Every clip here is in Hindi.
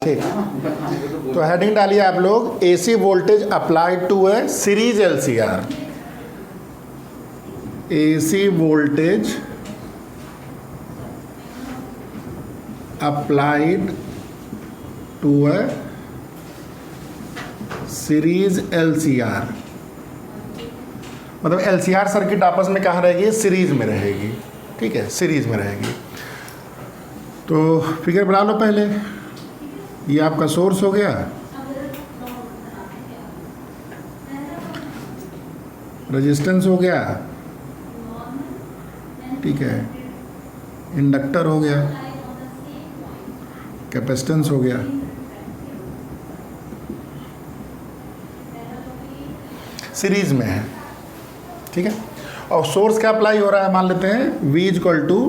ठीक, तो हेडिंग डालिए आप लोग, AC voltage applied to a series LCR. AC voltage applied to a series LCR, मतलब एलसीआर सर्किट आपस में कहाँ रहेगी? सीरीज में रहेगी। ठीक है, सीरीज में रहेगी। तो फिगर बना लो पहले। ये आपका सोर्स हो गया, रेजिस्टेंस हो गया, ठीक है, इंडक्टर हो गया, कैपेसिटेंस हो गया। सीरीज में है, ठीक है। और सोर्स क्या अप्लाई हो रहा है? मान लेते हैं V equal to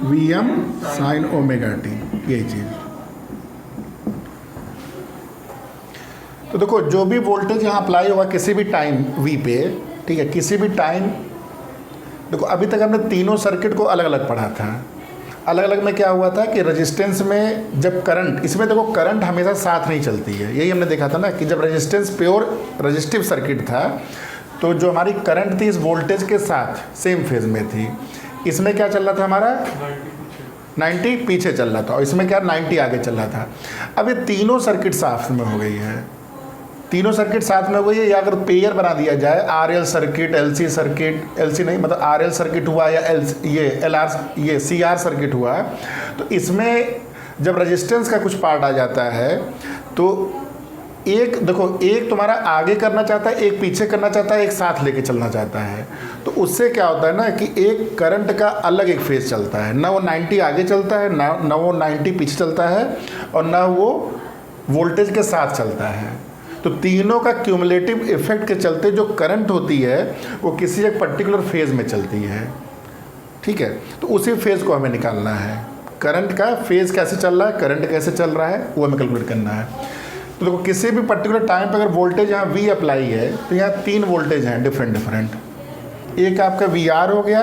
VM sine omega t, यही चीज़। तो देखो, जो भी वोल्टेज यहाँ अप्लाई होगा किसी भी टाइम V पे, ठीक है, किसी भी टाइम, देखो अभी तक हमने तीनों सर्किट को अलग अलग पढ़ा था। अलग अलग में क्या हुआ था कि रेजिस्टेंस में जब करंट, इसमें देखो करंट हमेशा साथ नहीं चलती है, यही हमने देखा था ना कि जब रेजिस्टेंस प्योर रेजिस्टिव सर्किट था तो जो हमारी करंट थी इस वोल्टेज के साथ सेम फेज में थी। इसमें क्या चल रहा था हमारा? 90 पीछे चल रहा था, और इसमें क्या 90 आगे चल रहा था। अब ये तीनों सर्किट साथ में हो गई है, तीनों सर्किट साथ में हो गई है। या अगर पेयर बना दिया जाए, RL circuit, LC circuit, LC नहीं मतलब RL सर्किट हुआ या ये CR सर्किट हुआ, तो इसमें जब रेजिस्टेंस का कुछ पार्ट आ जाता है तो एक देखो, एक तुम्हारा आगे करना चाहता है, एक पीछे करना चाहता है, एक साथ लेके चलना चाहता है। तो उससे क्या होता है ना कि एक करंट का अलग एक फेज चलता है, ना वो 90 आगे चलता है, ना वो 90 पीछे चलता है, और ना वो वोल्टेज के साथ चलता है। तो तीनों का क्यूमुलेटिव इफेक्ट के चलते जो करंट होती है वो किसी एक पर्टिकुलर फेज में चलती है। ठीक है, तो उसी फेज को हमें निकालना है। करंट का फेज कैसे चल रहा है, करंट कैसे चल रहा है, वो हमें कैलकुलेट करना है। तो देखो, किसी भी पर्टिकुलर टाइम पर अगर वोल्टेज यहाँ V अप्लाई है तो यहाँ 3 वोल्टेज हैं डिफरेंट। एक आपका VR हो गया,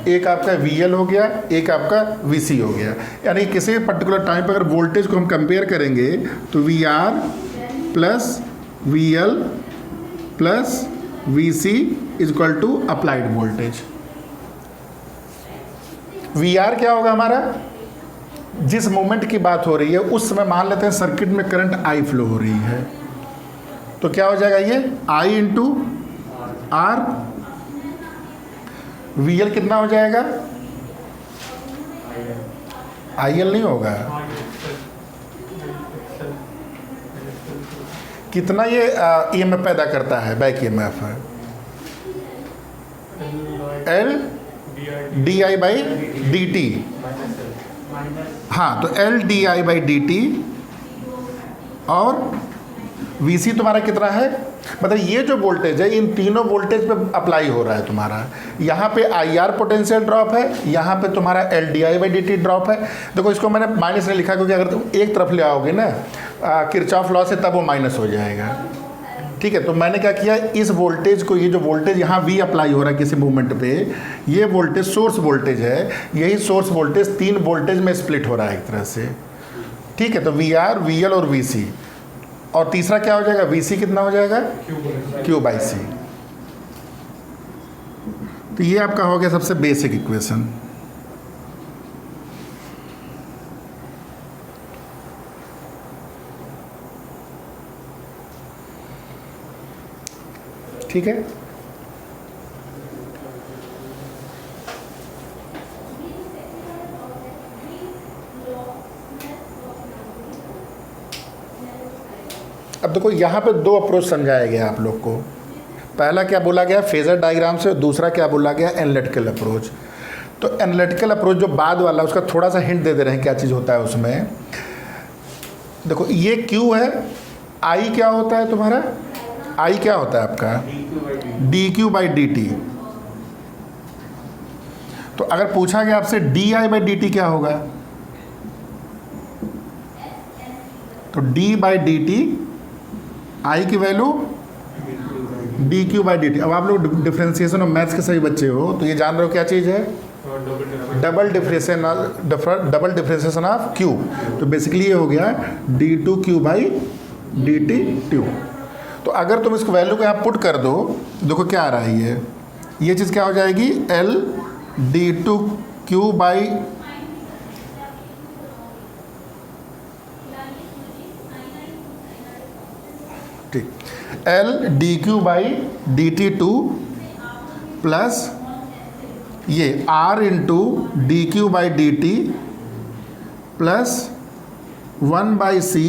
एक आपका VL हो गया, एक आपका VC हो गया। यानी किसी भी पर्टिकुलर टाइम पर अगर वोल्टेज को हम कंपेयर करेंगे तो VR plus VL plus VC is equal to applied voltage. VR क्या होगा हमारा? जिस मोमेंट की बात हो रही है उस समय मान लेते हैं सर्किट में करंट I फ्लो हो रही है, तो क्या हो जाएगा ये I इंटू R। VL कितना हो जाएगा? IL नहीं होगा, कितना ये EMF पैदा करता है, बैक EMF है, L DI बाई DT। हाँ, तो L DI बाई DT, और VC तुम्हारा कितना है? मतलब ये जो वोल्टेज है इन तीनों वोल्टेज पे अप्लाई हो रहा है तुम्हारा। यहाँ पे IR पोटेंशियल ड्रॉप है, यहाँ पे तुम्हारा L DI by DT drop है। देखो, इसको मैंने माइनस नहीं लिखा क्योंकि अगर तुम एक तरफ ले आओगे ना किरचॉफ लॉ से, तब वो माइनस हो जाएगा। ठीक है, तो मैंने क्या किया, इस वोल्टेज को, ये जो वोल्टेज यहाँ V अप्लाई हो रहा है किसी मूवमेंट पे, ये वोल्टेज सोर्स वोल्टेज है। यही सोर्स वोल्टेज 3 वोल्टेज में स्प्लिट हो रहा है एक तरह से। ठीक है, तो VR, VL और VC, और तीसरा क्या हो जाएगा? VC कितना हो जाएगा? Q by C। तो ये आपका हो गया सबसे बेसिक इक्वेशन। ठीक है, अब देखो यहाँ पे 2 अप्रोच समझाया गया आप लोग को। पहला क्या बोला गया फेजर डायग्राम से, और दूसरा क्या बोला गया एनालिटिकल अप्रोच। तो एनालिटिकल अप्रोच जो बाद वाला, उसका थोड़ा सा हिंट दे दे रहे हैं क्या चीज़ होता है उसमें। देखो, ये Q है, I क्या होता है तुम्हारा? I क्या होता है आपका? DQ by DT। तो अगर पूछा गया आपसे DI बाई DT क्या होगा, तो D बाई DT, I की वैल्यू DQ बाई DT। अब आप लोग डिफ्रेंसिएशन और मैथ्स के सही बच्चे हो तो ये जान रहे हो क्या चीज़ है? Double differentiation of Q. तो बेसिकली ये हो गया d2q बाई dt2। तो अगर तुम इसको वैल्यू को यहाँ पुट कर दो, देखो क्या आ रहा है, ये चीज़ क्या हो जाएगी, L d2q by L dq by dt2 plus ये R into d q by d t plus 1/c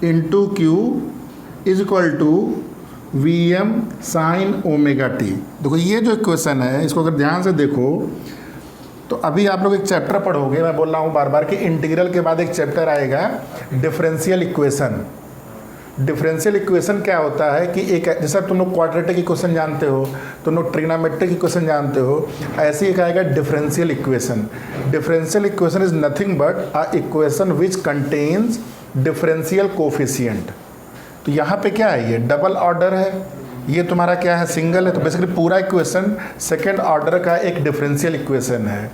into q is equal to V M sine omega t. देखो ये जो इक्वेशन है, इसको अगर ध्यान से देखो तो अभी आप लोग एक चैप्टर पढ़ोगे, मैं बोल रहा हूँ बार बार कि इंटीग्रल के बाद एक चैप्टर आएगा डिफरेंशियल इक्वेशन। डिफरेंशियल इक्वेशन क्या होता है कि एक, जैसा तुम लोग क्वाड्रेटिक इक्वेशन जानते हो, तुम लोग ट्रिग्नोमेट्रिक इक्वेशन जानते हो, ऐसे एक आएगा differential equation. Differential equation is nothing but a equation which contains differential coefficient. तो यहाँ पे क्या है, ये डबल ऑर्डर है, ये तुम्हारा क्या है, सिंगल है। तो बेसिकली पूरा इक्वेशन सेकेंड ऑर्डर का एक डिफरेंशियल इक्वेशन है।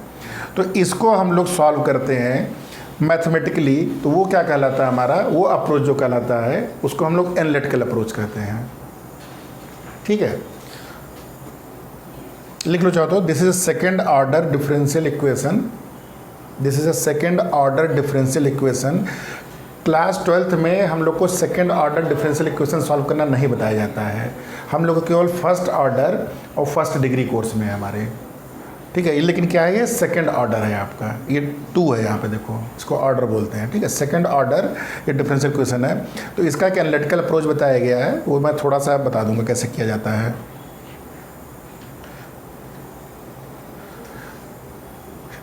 तो इसको हम लोग सॉल्व करते हैं मैथमेटिकली, तो वो क्या कहलाता है, हमारा वो अप्रोच जो कहलाता है उसको हम लोग एनालिटिकल अप्रोच कहते हैं। ठीक है, लिख लो चाहो तो, this is a second order differential equation. This is a second order differential equation. Class 12th में हम लोग को second order differential equation solve करना नहीं बताया जाता है, हम लोग को केवल फर्स्ट ऑर्डर और फर्स्ट डिग्री कोर्स में है हमारे। ठीक है, लेकिन क्या है, ये सेकंड ऑर्डर है आपका, ये 2 है यहाँ पे, देखो इसको ऑर्डर बोलते हैं। ठीक है, सेकंड ऑर्डर ये डिफरेंशियल इक्वेशन है। तो इसका एक एनालिटिकल अप्रोच बताया गया है, वो मैं थोड़ा सा बता दूंगा कैसे किया जाता है।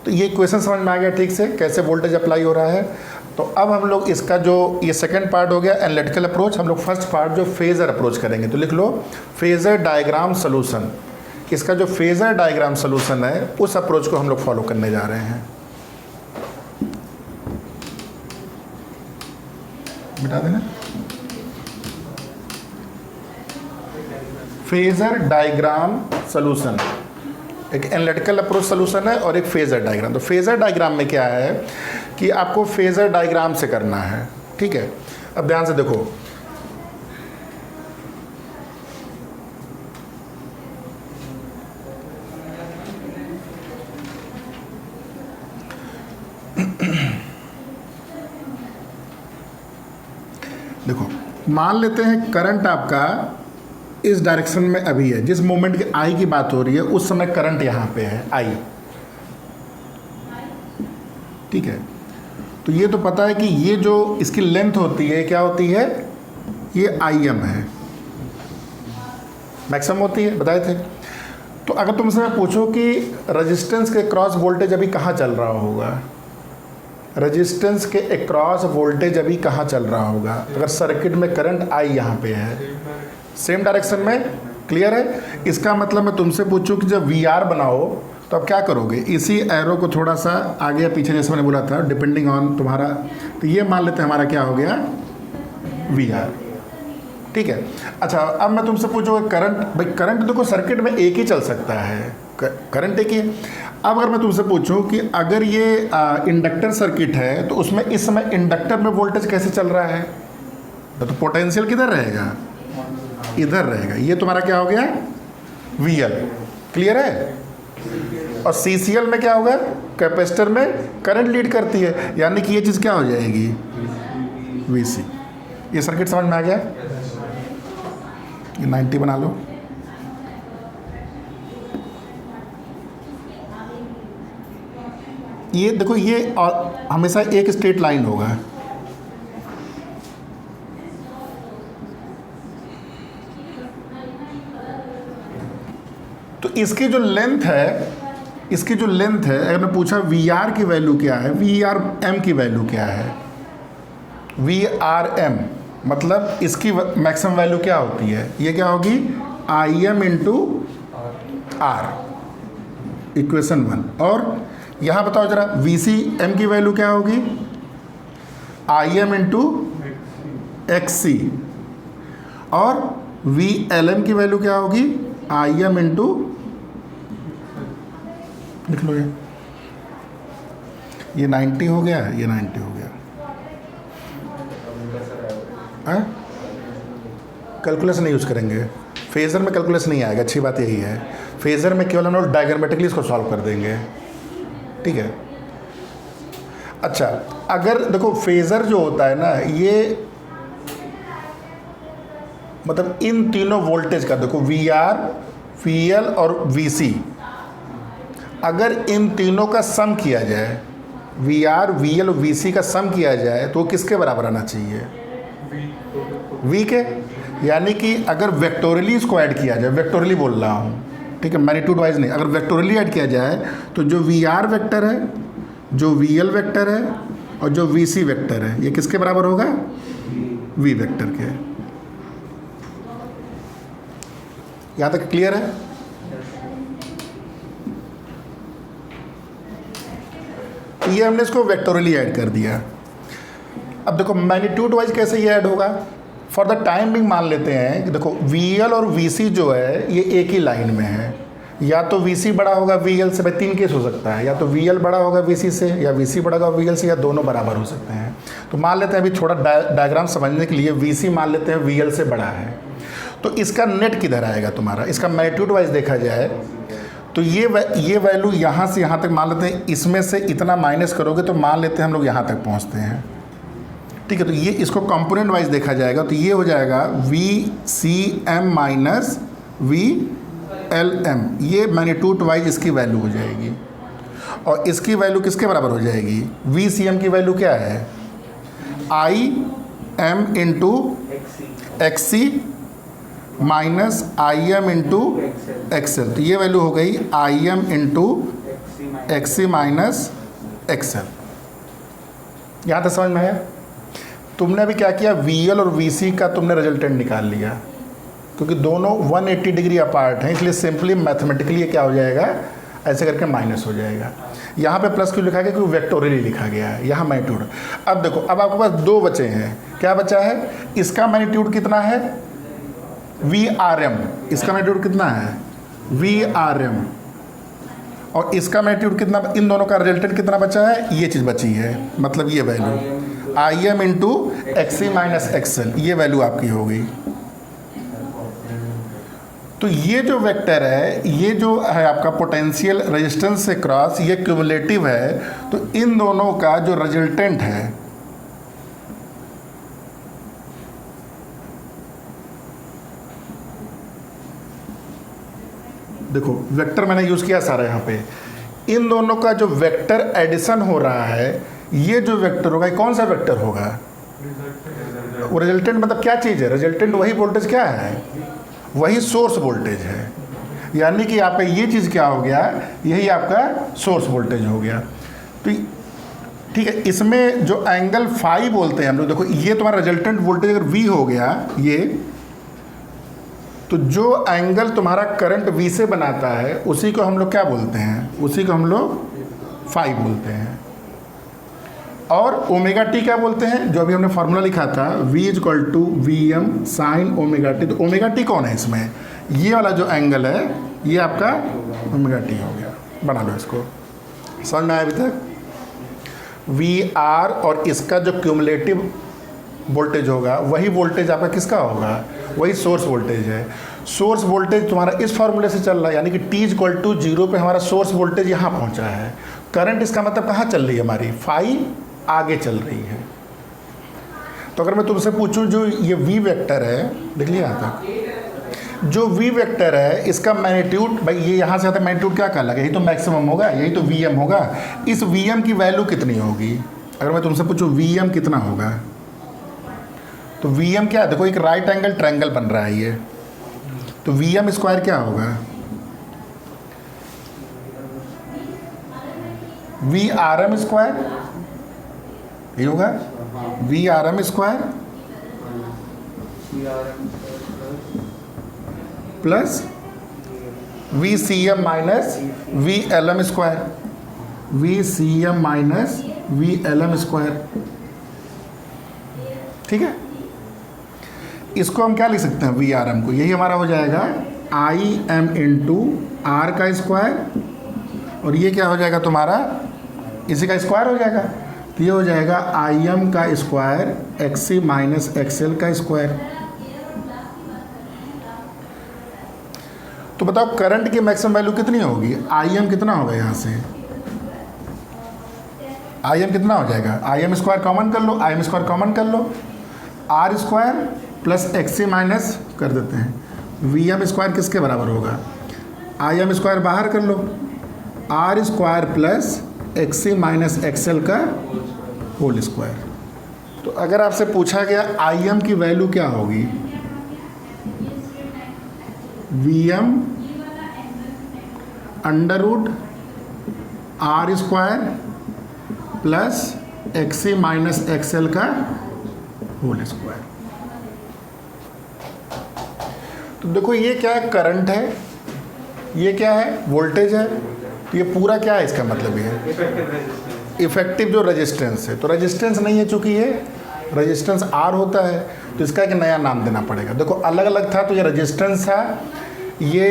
तो ये इक्वेशन समझ में आ गया ठीक से, कैसे वोल्टेज अप्लाई हो रहा है। तो अब हम लोग इसका जो ये सेकंड पार्ट हो गया एनालिटिकल अप्रोच, हम लोग फर्स्ट पार्ट जो फेजर अप्रोच करेंगे। तो लिख लो फेजर डायग्राम सोल्यूशन। इसका जो फेजर डायग्राम सोल्यूशन है उस अप्रोच को हम लोग फॉलो करने जा रहे हैं। बता देना, फेजर डायग्राम सोल्यूशन एक एनालिटिकल अप्रोच सोल्यूशन है और एक फेजर डायग्राम। तो फेजर डायग्राम में क्या है कि आपको फेजर डायग्राम से करना है। ठीक है, अब ध्यान से देखो, देखो मान लेते हैं करंट आपका इस डायरेक्शन में अभी है, जिस मोमेंट की आई की बात हो रही है उस समय करंट यहाँ पे है आई। ठीक है, तो ये तो पता है कि ये जो इसकी लेंथ होती है क्या होती है, ये आई एम है, मैक्सिमम होती है, बताए थे। तो अगर तुमसे मैं पूछूं कि रेजिस्टेंस के क्रॉस वोल्टेज अभी कहाँ चल रहा होगा, रेजिस्टेंस के अक्रॉस वोल्टेज अभी कहाँ चल रहा होगा, अगर सर्किट में करंट आई यहाँ पे है सेम डायरेक्शन में, क्लियर है। इसका मतलब मैं तुमसे पूछूं कि जब वी आर बनाओ तो अब क्या करोगे, इसी एरो को थोड़ा सा आगे या पीछे, जैसे मैंने बोला था डिपेंडिंग ऑन तुम्हारा, तो ये मान लेते हैं हमारा क्या हो गया वी आर। ठीक है, अच्छा अब मैं तुमसे पूछूँ करंट, भाई करंट देखो सर्किट में एक ही चल सकता है, करंट एक ही। अब अगर मैं तुमसे पूछूं कि अगर ये इंडक्टर सर्किट है तो उसमें इस समय इंडक्टर में वोल्टेज कैसे चल रहा है, तो पोटेंशियल किधर रहेगा, इधर रहेगा। ये तुम्हारा क्या हो गया वी एल, क्लियर है। और सी सी एल में क्या होगा, कैपेसिटर में करंट लीड करती है, यानी कि ये चीज़ क्या हो जाएगी वी सी। ये सर्किट समझ में आ गया, ये 90 बना लो। ये देखो ये और हमेशा एक स्ट्रेट लाइन होगा, तो इसकी जो लेंथ है, इसकी जो लेंथ है, अगर मैं पूछा वी आर की वैल्यू क्या है, वी आर एम की वैल्यू क्या है, वी आर एम मतलब इसकी मैक्सिमम वैल्यू क्या होती है, ये क्या होगी I M into R, equation 1। और यहाँ बताओ जरा वी सी एम की वैल्यू क्या होगी, I M into X C. और वी एल एम की वैल्यू क्या होगी, आई एम इंटू लिख लो ये 90 हो गया, ये 90 हो गया। हाँ, कैलकुलेशन नहीं यूज़ करेंगे, फेज़र में कैलकुलेशन नहीं आएगा, अच्छी बात यही है। फेज़र में केवल हम लोग डायग्रामेटिकली इसको सॉल्व कर देंगे, ठीक है। अच्छा, अगर देखो फेज़र जो होता है ना, ये मतलब इन तीनों वोल्टेज का, देखो VR, VL और VC, अगर इन तीनों का सम किया जाए, VR, VL और VC का सम किया जाए तो वो किसके बराबर आना चाहिए? V के। यानी कि अगर वेक्टोरली इसको ऐड किया जाए, वेक्टोरली बोल रहा हूँ, ठीक है, मैग्नीट्यूड वाइज नहीं, अगर वेक्टोरली ऐड किया जाए तो जो VR वेक्टर है, जो VL वेक्टर है और जो VC वेक्टर है, ये किसके बराबर होगा? V वेक्टर के। यहाँ तक क्लियर है? तो ये हमने इसको वेक्टोरली ऐड कर दिया। अब देखो मैग्नीट्यूड वाइज कैसे ये ऐड होगा। फॉर द टाइम बिंग मान लेते हैं कि देखो VL और VC जो है ये एक ही लाइन में है, या तो VC बड़ा होगा VL से, भाई 3 केस हो सकता है, या तो VL बड़ा होगा VC से, या VC बड़ा होगा VL से, या दोनों बराबर हो सकते हैं। तो मान लेते हैं अभी थोड़ा डायग्राम समझने के लिए VC मान लेते हैं VL से बड़ा है, तो इसका नेट किधर आएगा तुम्हारा? इसका मैग्नीट्यूड वाइज देखा जाए तो ये वैल्यू यहाँ से यहाँ तक मान लेते हैं, इसमें से इतना माइनस करोगे तो मान लेते हैं हम लोग यहाँ तक पहुँचते हैं, ठीक है। तो ये इसको कंपोनेंट वाइज देखा जाएगा तो ये हो जाएगा VCM माइनस VLM, ये मैग्नीट्यूड वाइज इसकी वैल्यू हो जाएगी। और इसकी वैल्यू किसके बराबर हो जाएगी? VCM की वैल्यू क्या है? IM into XC minus IM into XL। तो ये वैल्यू हो गई IM into XC minus XL। यहाँ तक समझ में आया? तुमने अभी क्या किया, VL और VC का तुमने रिजल्टेंट निकाल लिया, क्योंकि दोनों 180 डिग्री अपार्ट हैं, इसलिए सिंपली मैथमेटिकली क्या हो जाएगा, ऐसे करके माइनस हो जाएगा। यहाँ पे प्लस क्यों लिखा गया? क्योंकि वेक्टोरियली लिखा गया है, यहाँ मैग्नीट्यूड। अब देखो, अब आपके पास 2 बचे हैं। क्या बचा है? इसका मैग्नीट्यूड कितना है? VRM। इसका मैग्नीट्यूड कितना है? VRM। और इसका मैग्नीट्यूड कितना? इन दोनों का रिजल्टेंट कितना बचा है? ये चीज़ बची है, मतलब ये value IM into XC minus XL, ये वैल्यू आपकी हो गई। तो ये जो वेक्टर है, ये जो है आपका पोटेंशियल रेजिस्टेंस से क्रॉस, ये क्यूमुलेटिव है। तो इन दोनों का जो रिजल्टेंट है, देखो वेक्टर मैंने यूज़ किया सारा यहाँ पे, इन दोनों का जो वेक्टर एडिशन हो रहा है, ये जो वेक्टर होगा, कौन सा वेक्टर होगा? वो रिजल्टेंट मतलब क्या चीज़ है? रिजल्टेंट वही वोल्टेज क्या है? वही सोर्स वोल्टेज है। यानी कि आपका ये चीज़ क्या हो गया? यही आपका सोर्स वोल्टेज हो गया। तो ठीक है, इसमें जो एंगल फाई बोलते हैं हम लोग, देखो ये तुम्हारा रिजल्टेंट वोल्टेज अगर V हो गया ये, तो जो एंगल तुम्हारा करंट V से बनाता है उसी को हम लोग क्या बोलते हैं? उसी को हम लोग फाई बोलते हैं। और ओमेगा टी क्या बोलते हैं? जो अभी हमने फार्मूला लिखा था, V equal to VM sine omega t. तो ओमेगा टी कौन है इसमें? ये वाला जो एंगल है ये आपका ओमेगा टी हो गया। बना लो इसको, समझ में आया अभी तक? VR और इसका जो क्यूमुलेटिव वोल्टेज होगा वही वोल्टेज आपका किसका होगा? वही सोर्स वोल्टेज है। सोर्स वोल्टेज तुम्हारा इस फार्मूले से चल रहा है, यानी कि T इक्वल टू 0 पे हमारा सोर्स वोल्टेज यहाँ पहुँचा है। करंट इसका मतलब कहाँ चल रही है? हमारी फाई आगे चल रही है। तो अगर मैं तुमसे पूछूं जो ये V वेक्टर है, देख लिया यहाँ तक, जो V वेक्टर है इसका मैग्नीट्यूड, भाई ये यहाँ से आता है, मैग्नीट्यूड क्या कहलाएगा? यही तो मैक्सिमम होगा, यही तो VM होगा। इस VM की वैल्यू कितनी होगी? अगर मैं तुमसे पूछूं VM कितना होगा, तो VM क्या है? देखो एक राइट एंगल ट्रायंगल बन रहा है ये, तो VM स्क्वायर क्या होगा? VRM स्क्वायर, ये होगा VRM square plus VCM minus VLM square, VCM minus VLM square, ठीक है। इसको हम क्या लिख सकते हैं? VRM को, यही हमारा हो जाएगा IM इंटू R का स्क्वायर और ये क्या हो जाएगा तुम्हारा, इसी का स्क्वायर हो जाएगा। तो ये हो जाएगा आई एम का square x C minus XL का स्क्वायर। तो बताओ करंट की मैक्सिमम वैल्यू कितनी होगी, आई एम कितना होगा यहाँ से, आई एम कितना हो जाएगा, आई एम स्क्वायर कॉमन कर लो, आई एम स्क्वायर कॉमन कर लो, R square plus X C minus कर देते हैं, वी एम स्क्वायर किसके बराबर होगा, आई एम स्क्वायर बाहर कर लो, R square plus X C minus XL का होल स्क्वायर। तो अगर आपसे पूछा गया आई एम की वैल्यू क्या होगी, V M under root R square plus X C minus XL का होल स्क्वायर। तो देखो ये क्या है, करंट है, ये क्या है, वोल्टेज है। तो ये पूरा क्या है, इसका मतलब ये इफेक्टिव जो रेजिस्टेंस है, तो रेजिस्टेंस नहीं है चूंकि ये रेजिस्टेंस आर होता है, तो इसका एक नया नाम देना पड़ेगा। देखो अलग अलग था तो ये रेजिस्टेंस था, ये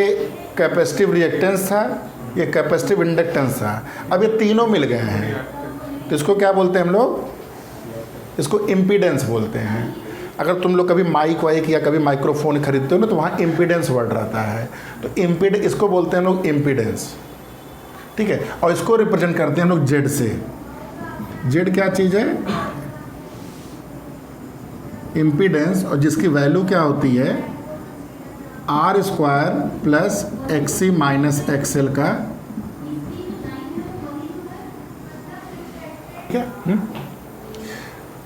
कैपेसिटिव रिएक्टेंस था, ये कैपेसिटिव इंडक्टेंस था। अब ये तीनों मिल गए हैं तो इसको क्या बोलते हैं हम लोग, इसको इम्पीडेंस बोलते हैं। अगर तुम लोग कभी माइक वाइक या कभी माइक्रोफोन खरीदते हो ना तो वहाँ इम्पीडेंस वर्ड रहता है, तो इसको बोलते हैं लोग इम्पीडेंस, ठीक है। और इसको रिप्रेजेंट करते हैं हम लोग जेड से। जेड क्या चीज़ है, इम्पीडेंस, और जिसकी वैल्यू क्या होती है R square plus X C minus XL का, क्या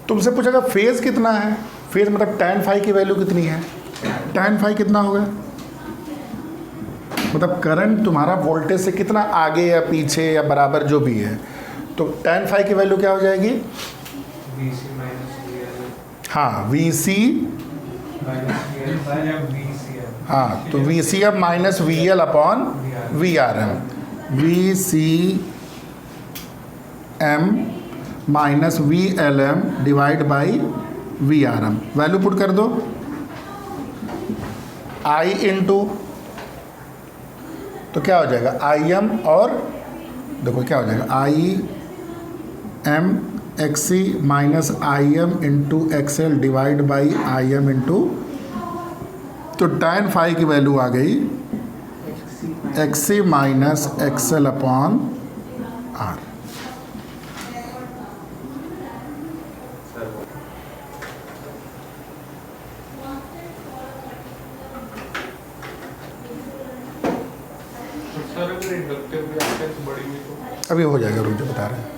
तुमसे पूछेगा फेज कितना है, फेज मतलब tan फाई की वैल्यू कितनी है, tan फाई कितना होगा, मतलब करंट तुम्हारा वोल्टेज से कितना आगे या पीछे या बराबर जो भी है, तो tan फाई की वैल्यू क्या हो जाएगी, हाँ वी सी, हाँ तो V C F minus V L upon V R M, V C M minus V L M divide by V R M. Value put कर दो, आई इंटू, तो क्या हो जाएगा आई एम, और देखो क्या हो जाएगा I M X C minus I M into X L divide by I M into, तो tan फाई की वैल्यू आ गई X C minus X L upon R. अभी हो जाएगा, रुक जो बता रहे हैं,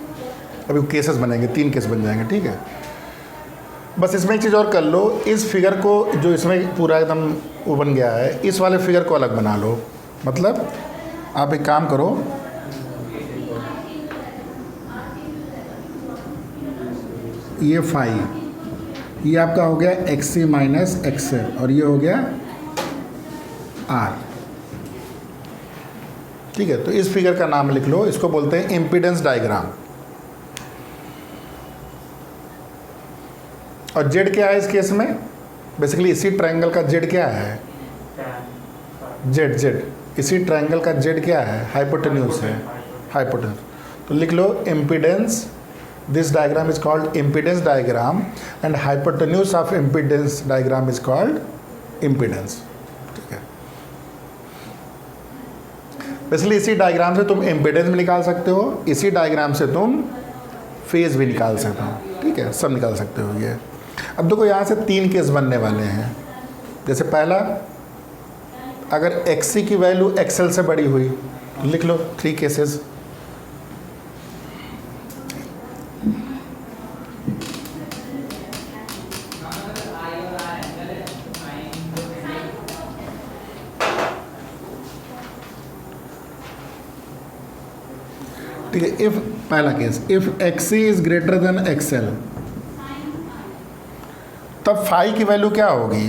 अभी केसेस बनेंगे, 3 केस बन जाएंगे, ठीक है। बस इसमें एक चीज़ और कर लो, इस फिगर को जो इसमें पूरा एकदम वो बन गया है, इस वाले फिगर को अलग बना लो। मतलब आप एक काम करो, ये फाई, ये आपका हो गया x C minus X L, और ये हो गया आर, ठीक है। तो इस फिगर का नाम लिख लो, इसको बोलते हैं इम्पीडेंस डायग्राम। और जेड क्या है इस केस में, बेसिकली इसी ट्रायंगल का जेड क्या है, जेड जेड इसी ट्रायंगल का जेड क्या है, हाइपोटेन्यूज है, हाइपोटेन्यूज। तो लिख लो impedance, this diagram is called impedance diagram and hypotenuse of impedance diagram is called impedance, ठीक है। बेसिकली इसी डायग्राम से तुम इम्पीडेंस भी निकाल सकते हो, इसी डायग्राम से तुम फेज भी निकाल सकते हो, ठीक है, सब निकाल सकते हो ये। अब देखो यहाँ से 3 केस बनने वाले हैं। जैसे पहला, अगर एक्स सी की वैल्यू एक्सएल से बड़ी हुई तो लिख लो 3 केसेस। ठीक है, इफ पहला केस, if X C is greater than XL, तब फाई की वैल्यू क्या होगी,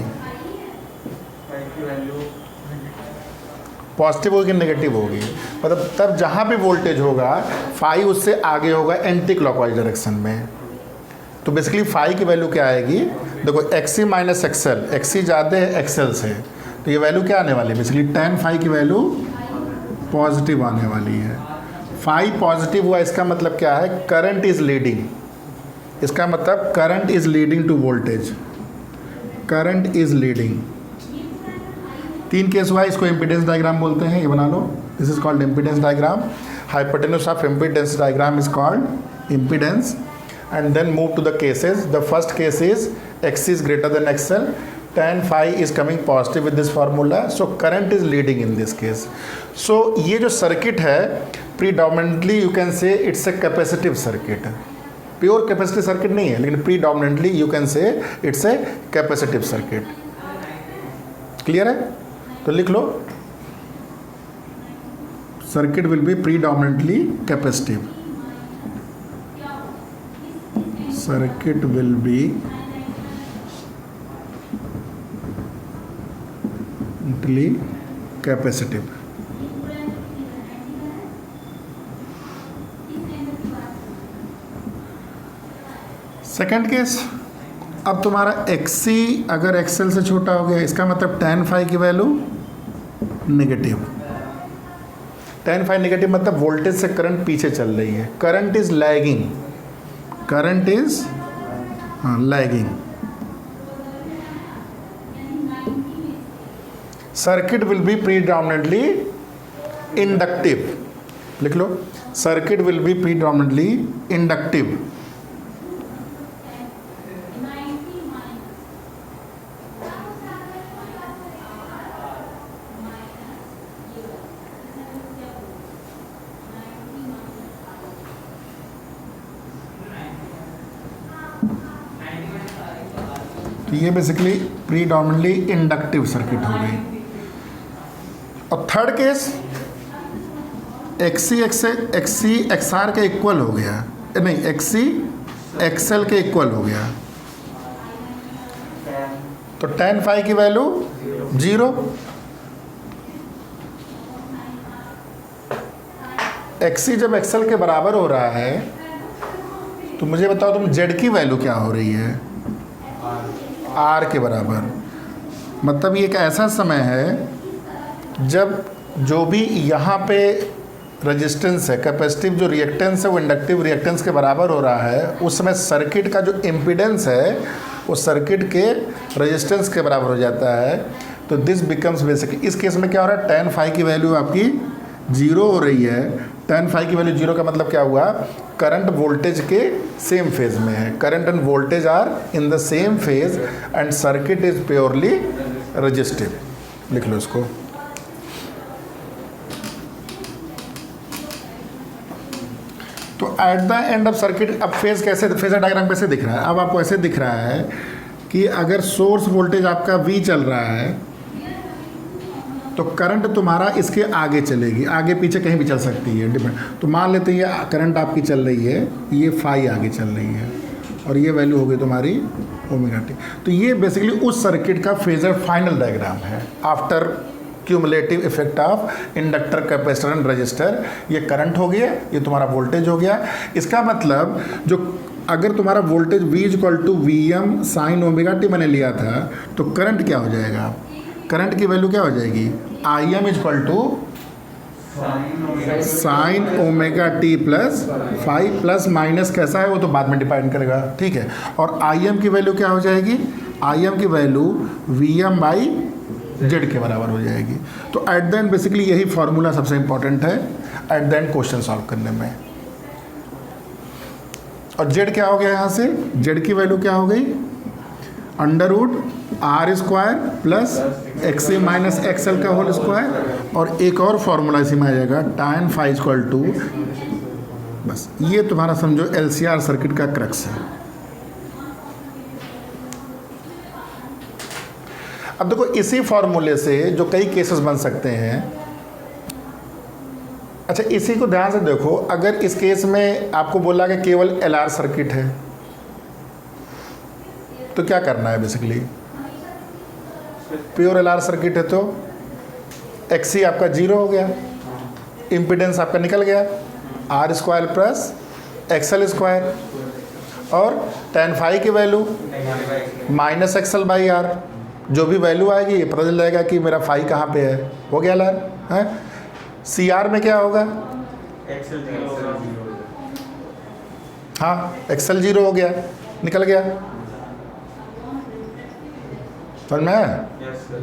पॉजिटिव होगी कि नेगेटिव होगी, मतलब तब जहाँ भी वोल्टेज होगा फाई उससे आगे होगा एंटी क्लॉकवाइज डायरेक्शन में। तो बेसिकली फाई की वैल्यू क्या आएगी, देखो x C minus XL, x सी ज़्यादा है एक्सएल से, तो ये वैल्यू क्या आने वाली है, बेसिकली tan फाई की वैल्यू पॉजिटिव आने वाली है। फाई पॉजिटिव हुआ, इसका मतलब क्या है, करंट इज लीडिंग, इसका मतलब current is leading to voltage, current is leading. 3 case हुआ, इसको इम्पीडेंस डायग्राम बोलते हैं, ये बना लो, this is called impedance diagram. Hypotenuse of impedance diagram is called impedance. And then move to the cases. The first case is X is greater than XL, tan phi is coming positive with this formula, so current is leading in this case. So ये जो सर्किट है predominantly you can say it's a capacitive circuit, pure capacitive circuit नहीं है, लेकिन predominantly you can say it's a capacitive circuit. Clear है? तो लिख लो, circuit will be predominantly capacitive, circuit will be capacitive. Second case, अब तुम्हारा XC अगर XL से छोटा हो गया, इसका मतलब tan phi की value negative. tan phi negative मतलब वोल्टेज से करंट पीछे चल रही है, current is lagging, current is lagging. Circuit will be predominantly inductive, लिख लो, circuit will be predominantly inductive. तो ये बेसिकली प्रीडोमिनेंटली इंडक्टिव सर्किट हो गई। और थर्ड केस, XC XR के इक्वल हो गया, नहीं XC XL के इक्वल हो गया, तो tan phi की वैल्यू 0। XC जब XL के बराबर हो रहा है तो मुझे बताओ तुम Z की वैल्यू क्या हो रही है, R के बराबर। मतलब ये एक ऐसा समय है जब जो भी यहाँ पे रेजिस्टेंस है, कैपेसिटिव जो रिएक्टेंस है वो इंडक्टिव रिएक्टेंस के बराबर हो रहा है, उस समय सर्किट का जो इम्पीडेंस है वो सर्किट के रेजिस्टेंस के बराबर हो जाता है। तो दिस बिकम्स बेसिकली, इस केस में क्या हो रहा है, tan phi की वैल्यू आपकी 0 हो रही है। tan phi की वैल्यू 0 का मतलब क्या हुआ, करंट वोल्टेज के सेम फेज में है, current and voltage are in the same phase and circuit is purely resistive. लिख लो इसको। तो at the end of circuit, अब फेज कैसे, फेजर डायग्राम कैसे दिख रहा है, अब आपको ऐसे दिख रहा है कि अगर सोर्स वोल्टेज आपका V चल रहा है तो करंट तुम्हारा इसके आगे चलेगी, आगे पीछे कहीं भी चल सकती है, डिपेंड। तो मान लेते हैं ये करंट आपकी चल रही है, ये फाई आगे चल रही है और ये वैल्यू हो गई तुम्हारी ओमेगा टी। तो ये बेसिकली उस सर्किट का फेजर फाइनल डायग्राम है after cumulative effect of inductor, capacitor and register. ये करंट हो गया, ये तुम्हारा वोल्टेज हो गया। इसका मतलब जो अगर तुम्हारा voltage V equal to VM sine omega t मैंने लिया था, तो करंट क्या हो जाएगा, करंट की वैल्यू क्या हो जाएगी, IM equal to sine omega t plus 5 plus minus कैसा है वो तो बाद में डिपेंड करेगा, ठीक है। और IM की वैल्यू क्या हो जाएगी, IM की वैल्यू VM बाई Z के बराबर हो जाएगी। तो एट द एंड बेसिकली यही फॉर्मूला सबसे इंपॉर्टेंट है eight the and question solve करने में। और Z क्या हो गया, यहाँ से Z की वैल्यू क्या हो गई, √R² plus XC minus XL का होल स्क्वायर। और एक और फॉर्मूला इसी में आ जाएगा, tan phi इक्वल टू, बस ये तुम्हारा समझो LCR सर्किट का क्रक्स है। अब देखो इसी फॉर्मूले से जो कई केसेस बन सकते हैं। अच्छा, इसी को ध्यान से देखो, अगर इस केस में आपको बोला कि केवल LR सर्किट है तो क्या करना है, बेसिकली प्योर LR सर्किट है तो XC आपका 0 हो गया, इम्पीडेंस आपका निकल गया R² प्लस XL², और tan phi की वैल्यू माइनस XL/R, जो भी वैल्यू आएगी ये पता चल जाएगा कि मेरा फाई कहाँ पे है, हो गया LR है। CR में क्या होगा, एक्सेल 0 होगा। हाँ एक्सेल 0 हो गया, निकल गया, समझ में आया? Yes sir.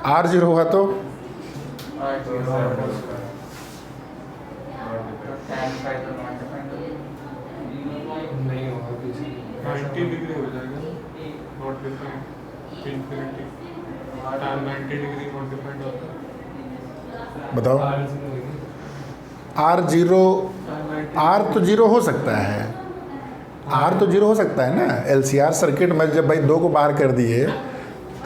R 0 हुआ तो नहीं होगा किसी 90 डिग्री हो जाएगा, not defined infinity, time 90 degree not defined होता है। बताओ। R 0 R तो 0 हो सकता है, R तो 0 हो सकता है ना। LCR सर्किट में जब भाई 2 को बाहर कर दिए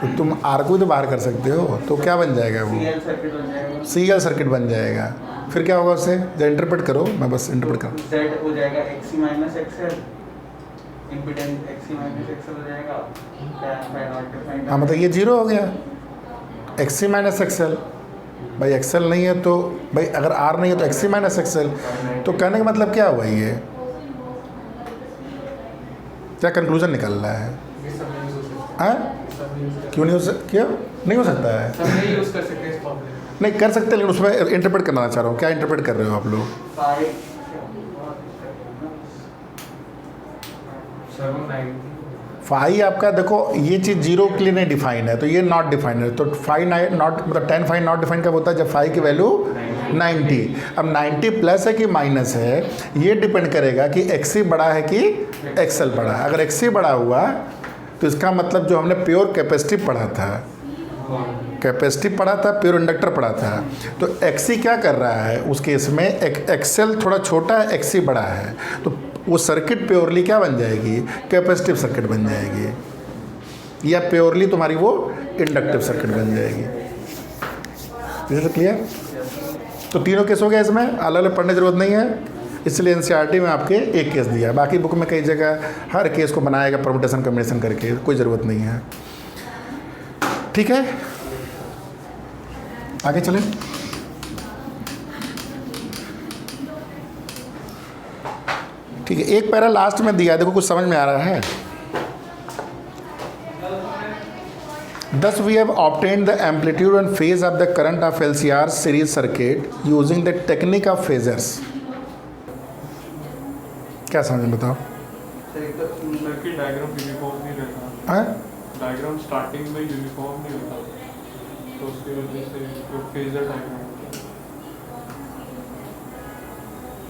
तो तुम R को भी तो बाहर कर सकते हो, तो क्या बन जाएगा वो? CL सर्किट बन जाएगा। CL सर्किट बन जाएगा। फिर क्या होगा उससे? जो इंटरप्रेट करो, मैं बस इंटरप्रेट करूँ। Z हो जाएगा XC minus XL, impedance XC minus XL हो जाएगा, tan नॉट डिफाइंड। हाँ मतलब ये 0 हो गया, XC माइनस XL। भाई XL नहीं है तो भाई अगर R नहीं है तो XC माइनस XL, तो कहने का मतलब क्या हुआ? ये क्या कंक्लूजन निकल रहा है? हाँ क्यों नहीं हो सकता? क्यों नहीं हो सकता है? सब नहीं यूज़ कर सकते इस फॉर्मूले में। नहीं कर सकते, लेकिन उसमें इंटरप्रेट करना चाह रहा हूँ। क्या इंटरप्रेट कर रहे हो आप लोग? फाई आपका देखो ये चीज़ 0 के लिए नहीं डिफाइन है, तो ये नॉट डिफाइंड है। तो फाई नॉट मतलब टेन फाई नॉट डिफाइन कब होता है? जब फाई की वैल्यू 90। अब 90 प्लस है कि माइनस है, ये डिपेंड करेगा कि XC बड़ा है कि XL बड़ा है। अगर XC बड़ा हुआ तो इसका मतलब जो हमने प्योर कैपेसिटिव पढ़ा था, कैपेसिटिव पढ़ा था, प्योर इंडक्टर पढ़ा था, तो XC क्या कर रहा है उस केस में? XL थोड़ा छोटा है, XC बड़ा है, तो वो सर्किट प्योरली क्या बन जाएगी? कैपेसिटिव सर्किट बन जाएगी, या प्योरली तुम्हारी वो इंडक्टिव सर्किट बन जाएगी। तो क्लियर? तो तीनों केस हो गया, इसमें अलग अलग पढ़ने की जरूरत नहीं है, इसलिए NCERT में आपके एक केस दिया है। बाकी बुक में कई जगह हर केस को बनाएगा परमुटेशन कम्बिनेशन करके, कोई ज़रूरत नहीं है। ठीक है, आगे चलें। ठीक है, एक पैरा लास्ट में दिया है, देखो कुछ समझ में आ रहा है। Thus we have obtained the amplitude and phase of the current of LCR series circuit using the technique of phasors। क्या समझ में बताओ? सर्किट डायग्राम यूनिफॉर्म नहीं रहता, हाँ डायग्राम स्टार्टिंग में यूनिफॉर्म नहीं होता, तो उसकी वजह से जो फेजर डायग्राम होता है,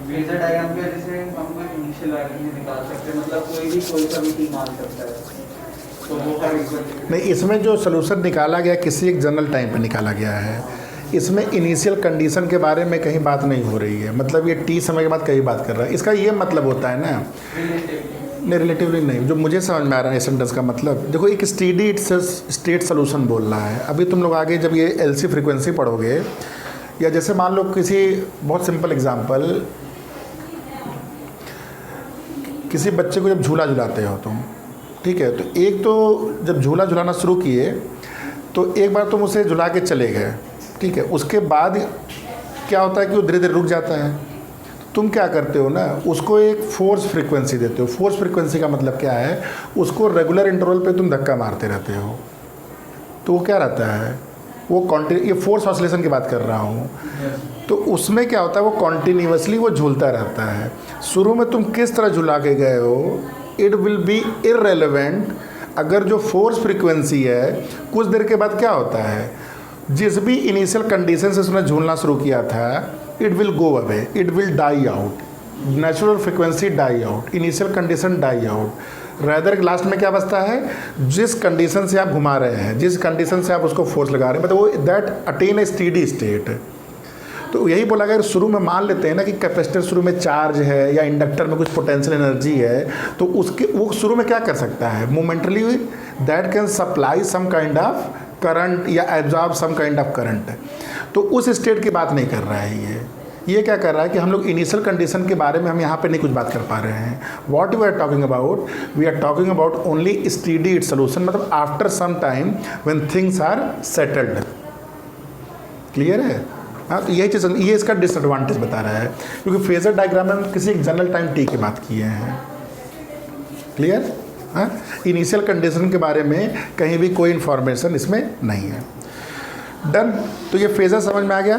फेजर डायग्राम की वजह से हम कोई इनिशियल वैल्यू नहीं निकाल सकते, मतलब कोई सा भी टी मान सकता है। तो वो हर एक नहीं, इसमें जो सोल्यूशन निकाला गया किसी एक जनरल टाइम पे निकाला गया है। इसमें इनिशियल कंडीशन के बारे में कहीं बात नहीं हो रही है, मतलब ये टी समय के बाद कहीं बात कर रहा है। इसका ये मतलब होता है ना, नहीं रिलेटिवली नहीं, जो मुझे समझ में आ रहा है सेंटेंस का मतलब, देखो एक स्टेडी स्टेट सोल्यूशन बोल रहा है। अभी तुम लोग आगे जब ये LC फ्रीक्वेंसी पढ़ोगे, या जैसे मान लो किसी बहुत सिंपल एग्जांपल, किसी बच्चे को जब झूला झुलाते हो तुम, ठीक है, तो एक तो जब झूला झुलाना शुरू किए तो एक बार तुम उसे झुला के चले गए, ठीक है, उसके बाद क्या होता है कि वो धीरे धीरे रुक जाता है। तुम क्या करते हो ना, उसको एक फोर्स फ्रीक्वेंसी देते हो। फोर्स फ्रीक्वेंसी का मतलब क्या है? उसको रेगुलर इंटरवल पे तुम धक्का मारते रहते हो, तो वो क्या रहता है? वो ये फोर्स ऑसिलेशन की बात कर रहा हूँ। तो उसमें क्या होता है? वो कॉन्टीन्यूसली वो झूलता रहता है। शुरू में तुम किस तरह झुला के गए हो, इट विल बी इररेलेवेंट। अगर जो फोर्स फ्रीक्वेंसी है, कुछ देर के बाद क्या होता है, जिस भी इनिशियल कंडीशन से उसने झूलना शुरू किया था, it will go away, it will die out. Natural frequency die out, initial condition die out. Rather last में क्या बचता है? जिस कंडीशन से आप घुमा रहे हैं, जिस कंडीशन से आप उसको फोर्स लगा रहे हैं, मतलब वो that attain A steady state. तो यही बोला गया, शुरू में मान लेते हैं ना कि कैपेसिटर शुरू में चार्ज है या इंडक्टर में कुछ पोटेंशियल एनर्जी है, तो उसके वो शुरू में क्या कर सकता है? Momentarily that can supply some kind of current या absorb some kind of current. तो उस स्टेट की बात नहीं कर रहा है ये क्या कर रहा है कि हम लोग इनिशियल कंडीशन के बारे में हम यहाँ पे नहीं कुछ बात कर पा रहे हैं। What we are talking about, we are talking about only steady it solution, मतलब after some time when things are settled. Clear है? हाँ, तो यही चीज़, ये इसका डिसएडवांटेज बता रहा है, क्योंकि फेजर डायग्राम में हम किसी एक जनरल टाइम टी की बात किए हैं। क्लियर? हाँ, इनिशियल कंडीशन के बारे में कहीं भी कोई इन्फॉर्मेशन इसमें नहीं है। डन। तो ये फेजर समझ में आ गया।